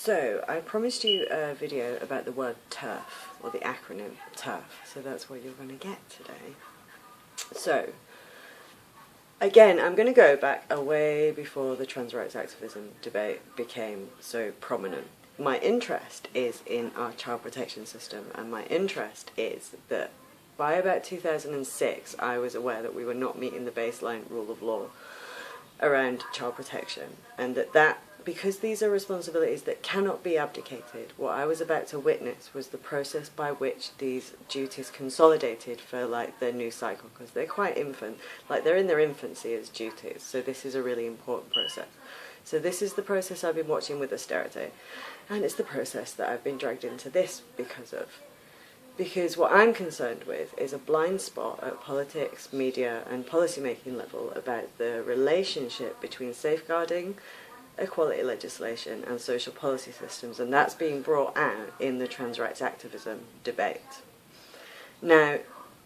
So, I promised you a video about the word Terf, or the acronym Terf, so that's what you're going to get today. So, again, I'm going to go back away before the trans rights activism debate became so prominent. My interest is in our child protection system, and my interest is that by about 2006 I was aware that we were not meeting the baseline rule of law around child protection, and that because these are responsibilities that cannot be abdicated, what I was about to witness was the process by which these duties consolidated for their new cycle, because they're quite infant, they're in their infancy as duties, so this is a really important process. So this is the process I've been watching with austerity, and it's the process that I've been dragged into this because of. Because what I'm concerned with is a blind spot at politics, media and policymaking level about the relationship between safeguarding, equality legislation and social policy systems, and that's being brought out in the trans rights activism debate. Now,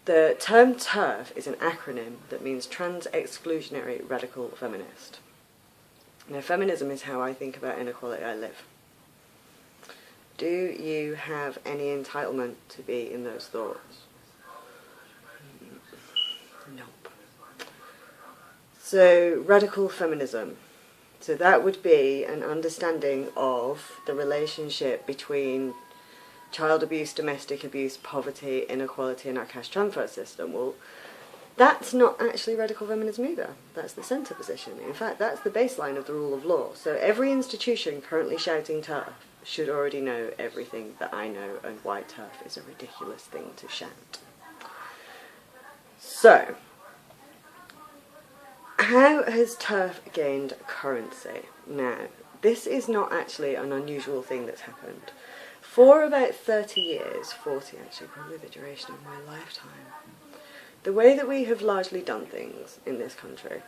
the term TERF is an acronym that means Trans Exclusionary Radical Feminist. Now, feminism is how I think about inequality I live. Do you have any entitlement to be in those thoughts? Nope. So, radical feminism. So that would be an understanding of the relationship between child abuse, domestic abuse, poverty, inequality and our cash transfer system. Well, that's not actually radical feminism either. That's the centre position. In fact, that's the baseline of the rule of law. So every institution currently shouting TERF should already know everything that I know and why TERF is a ridiculous thing to shout. So, how has TERF gained currency? Now, this is not actually an unusual thing that's happened. For about 30 years, 40 actually, probably the duration of my lifetime, the way that we have largely done things in this country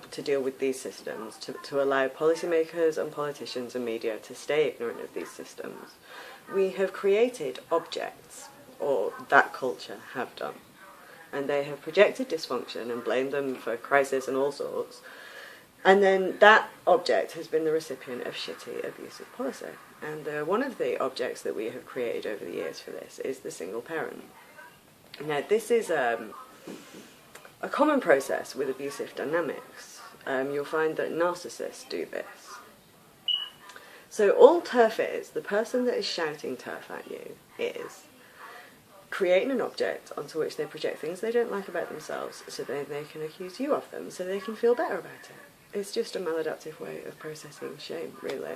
to deal with these systems, to allow policymakers and politicians and media to stay ignorant of these systems, we have created objects, or that culture have done. And they have projected dysfunction and blamed them for crisis and all sorts. And then that object has been the recipient of shitty, abusive policy. And one of the objects that we have created over the years for this is the single parent. Now, this is a common process with abusive dynamics. You'll find that narcissists do this. So all TERF is, the person that is shouting TERF at you is creating an object onto which they project things they don't like about themselves, so they can accuse you of them, so they can feel better about it. It's just a maladaptive way of processing shame, really.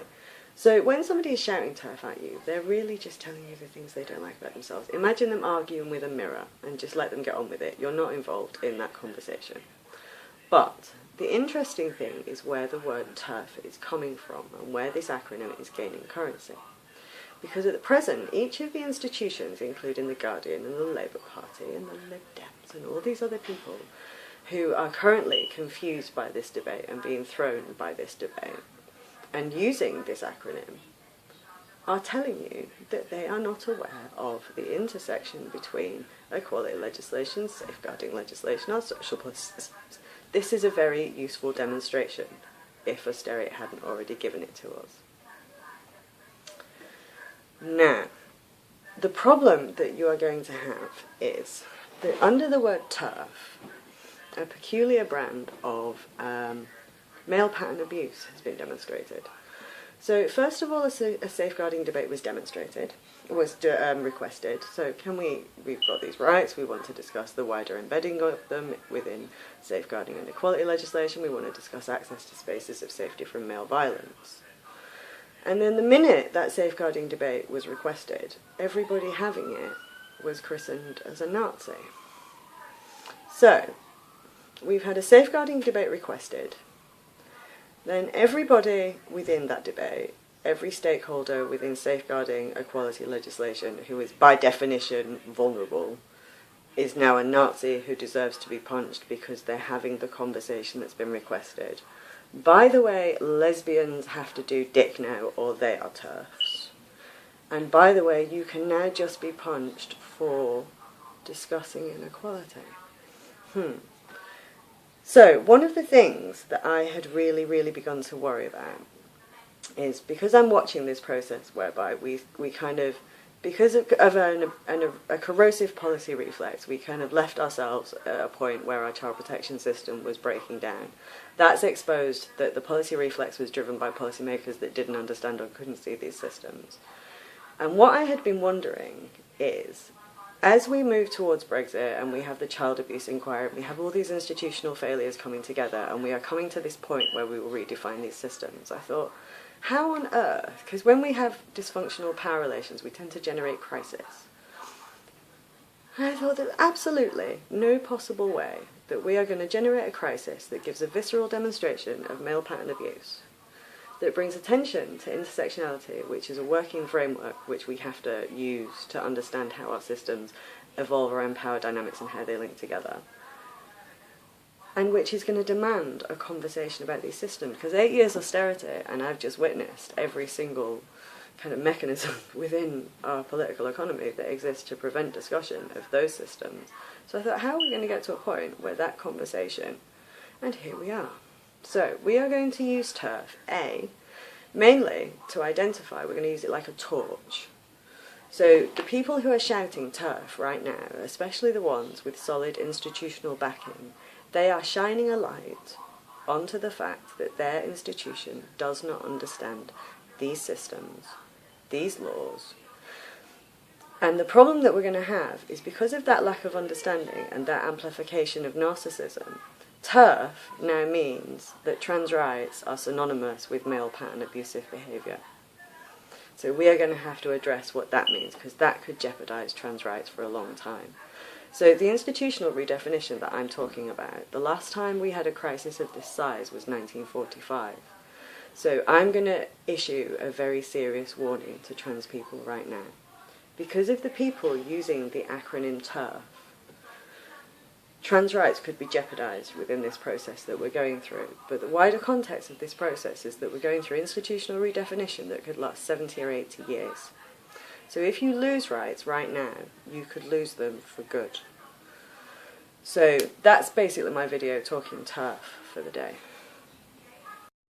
So when somebody is shouting TERF at you, they're really just telling you the things they don't like about themselves. Imagine them arguing with a mirror and just let them get on with it. You're not involved in that conversation. But the interesting thing is where the word TERF is coming from and where this acronym is gaining currency. Because at the present, each of the institutions, including the Guardian and the Labour Party and the Lib Dems and all these other people who are currently confused by this debate and being thrown by this debate and using this acronym, are telling you that they are not aware of the intersection between equality legislation, safeguarding legislation, and social policy systems. This is a very useful demonstration, if austerity hadn't already given it to us. Now, the problem that you are going to have is that under the word TERF, a peculiar brand of male pattern abuse has been demonstrated. So first of all, a safeguarding debate was requested. So we've got these rights, we want to discuss the wider embedding of them within safeguarding and equality legislation, we want to discuss access to spaces of safety from male violence. And then the minute that safeguarding debate was requested, everybody having it was christened as a Nazi. So, we've had a safeguarding debate requested, then everybody within that debate, every stakeholder within safeguarding equality legislation who is by definition vulnerable, is now a Nazi who deserves to be punched because they're having the conversation that's been requested. By the way, lesbians have to do dick now or they are TERFs. And by the way, you can now just be punched for discussing inequality. So, one of the things that I had really begun to worry about is because I'm watching this process whereby we kind of, because of a corrosive policy reflex, we kind of left ourselves at a point where our child protection system was breaking down. That's exposed that the policy reflex was driven by policymakers that didn't understand or couldn't see these systems. And what I had been wondering is, as we move towards Brexit and we have the child abuse inquiry, we have all these institutional failures coming together, and we are coming to this point where we will redefine these systems, I thought, how on earth, because when we have dysfunctional power relations, we tend to generate crisis. And I thought that absolutely no possible way that we are going to generate a crisis that gives a visceral demonstration of male pattern abuse, that brings attention to intersectionality, which is a working framework which we have to use to understand how our systems evolve around power dynamics and how they link together, and which is going to demand a conversation about these systems. Because 8 years austerity, and I've just witnessed every single kind of mechanism within our political economy that exists to prevent discussion of those systems. So I thought, how are we going to get to a point where that conversation, and here we are. So we are going to use Terf, mainly to identify, we're going to use it like a torch. So the people who are shouting Terf right now, especially the ones with solid institutional backing, they are shining a light onto the fact that their institution does not understand these systems, these laws. And the problem that we're going to have is because of that lack of understanding and that amplification of narcissism, Terf now means that trans rights are synonymous with male pattern abusive behaviour. So we are going to have to address what that means, because that could jeopardise trans rights for a long time. So the institutional redefinition that I'm talking about, the last time we had a crisis of this size was 1945. So I'm going to issue a very serious warning to trans people right now. Because of the people using the acronym TERF, trans rights could be jeopardised within this process that we're going through. But the wider context of this process is that we're going through institutional redefinition that could last 70 or 80 years. So if you lose rights right now, you could lose them for good. So that's basically my video talking TERF for the day.